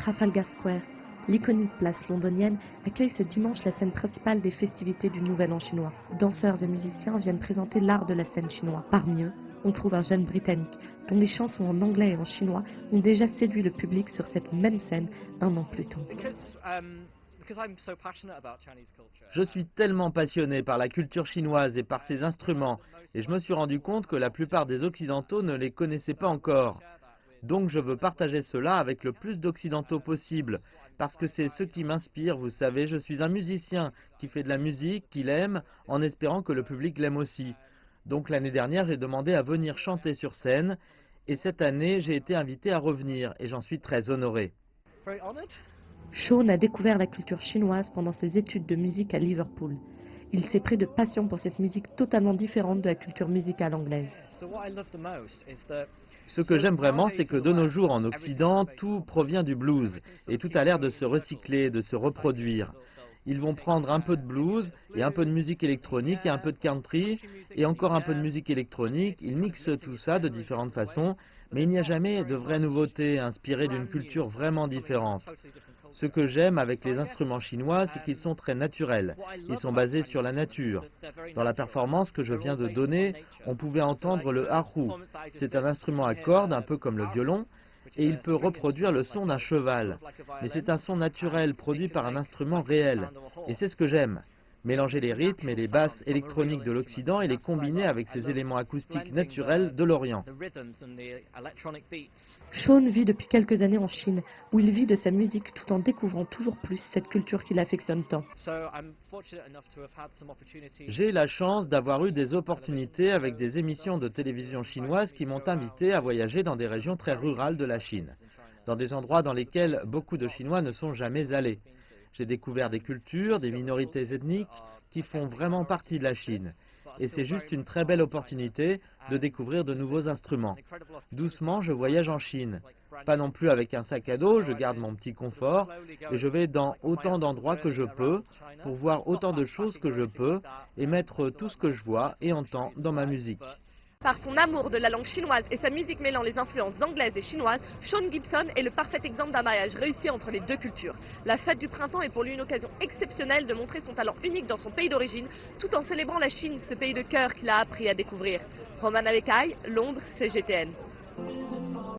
Trafalgar Square, l'iconique place londonienne, accueille ce dimanche la scène principale des festivités du Nouvel An chinois. Danseurs et musiciens viennent présenter l'art de la scène chinoise. Parmi eux, on trouve un jeune Britannique dont les chansons en anglais et en chinois ont déjà séduit le public sur cette même scène un an plus tôt. Je suis tellement passionné par la culture chinoise et par ses instruments, et je me suis rendu compte que la plupart des Occidentaux ne les connaissaient pas encore. Donc je veux partager cela avec le plus d'Occidentaux possible, parce que c'est ce qui m'inspire, vous savez, je suis un musicien qui fait de la musique, qui l'aime, en espérant que le public l'aime aussi. Donc l'année dernière, j'ai demandé à venir chanter sur scène, et cette année, j'ai été invité à revenir, et j'en suis très honoré. Sean a découvert la culture chinoise pendant ses études de musique à Liverpool. Il s'est pris de passion pour cette musique totalement différente de la culture musicale anglaise. Ce que j'aime vraiment, c'est que de nos jours en Occident, tout provient du blues, et tout a l'air de se recycler, de se reproduire. Ils vont prendre un peu de blues, et un peu de musique électronique, et un peu de country, et encore un peu de musique électronique. Ils mixent tout ça de différentes façons, mais il n'y a jamais de vraie nouveauté inspirée d'une culture vraiment différente. Ce que j'aime avec les instruments chinois, c'est qu'ils sont très naturels. Ils sont basés sur la nature. Dans la performance que je viens de donner, on pouvait entendre le erhu. C'est un instrument à cordes, un peu comme le violon, et il peut reproduire le son d'un cheval. Mais c'est un son naturel, produit par un instrument réel. Et c'est ce que j'aime. Mélanger les rythmes et les basses électroniques de l'Occident et les combiner avec ces éléments acoustiques naturels de l'Orient. Sean vit depuis quelques années en Chine, où il vit de sa musique tout en découvrant toujours plus cette culture qu'il affectionne tant. J'ai la chance d'avoir eu des opportunités avec des émissions de télévision chinoises qui m'ont invité à voyager dans des régions très rurales de la Chine, dans des endroits dans lesquels beaucoup de Chinois ne sont jamais allés. J'ai découvert des cultures, des minorités ethniques qui font vraiment partie de la Chine. Et c'est juste une très belle opportunité de découvrir de nouveaux instruments. Doucement, je voyage en Chine. Pas non plus avec un sac à dos, je garde mon petit confort et je vais dans autant d'endroits que je peux pour voir autant de choses que je peux et mettre tout ce que je vois et entends dans ma musique. Par son amour de la langue chinoise et sa musique mêlant les influences anglaises et chinoises, Sean Gibson est le parfait exemple d'un mariage réussi entre les deux cultures. La fête du printemps est pour lui une occasion exceptionnelle de montrer son talent unique dans son pays d'origine, tout en célébrant la Chine, ce pays de cœur qu'il a appris à découvrir. Roman Avekai, Londres, CGTN.